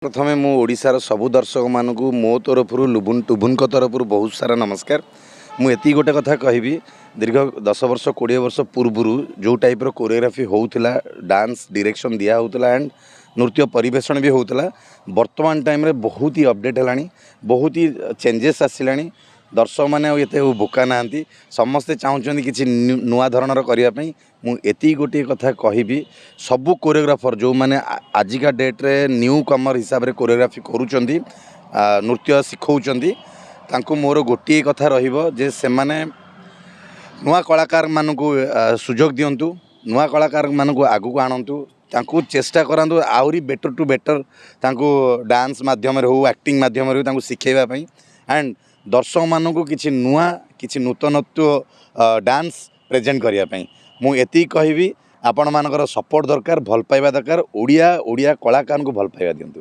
प्रथमे मु ओडिशार सबु दर्शक मानक मो तरफ टुबुन तरफ बहुत सारा नमस्कार। मुझे गोटे कथा कहबी दीर्घ 10 वर्ष 20 वर्ष पूर्व जो टाइप कोरियोग्राफी होउथिला डांस डायरेक्शन दिया होउथिला एंड नृत्य परिवेषण भी होउथिला वर्तमान टाइम रे बहुत ही अपडेट है, बहुत ही चेंजेस आसिलानी। दर्शक मैंने ये बोका ना समस्ते चाहते कि नुआ धरणर करने। मुझे गोटे कथा कहबी सबू कोरियोग्राफर जो मैंने आजिका डेट रे न्यू कमर हिसाब से कोरियोग्राफी करुँच नृत्य शिखौं मोर गोटे कथा रे से नुआ कलाकार मानक सुजोग दिंतु, नुआ कलाकार मानक आगू आणतु, तांकु चेष्टा करंतु आउरी बेटर टू बेटर तांकु डांस माध्यम हो एक्टिंग माध्यम तांकु शिखेबाई एंड दर्शक मानक किछि नुआ किछि नूतनत्व डांस प्रेजेंट करने। मुझे कहबी आपण मानकर सपोर्ट दरकार, भल पाइबा दरकार, ओडिया कलाकार को भल पाइबा दिंतु।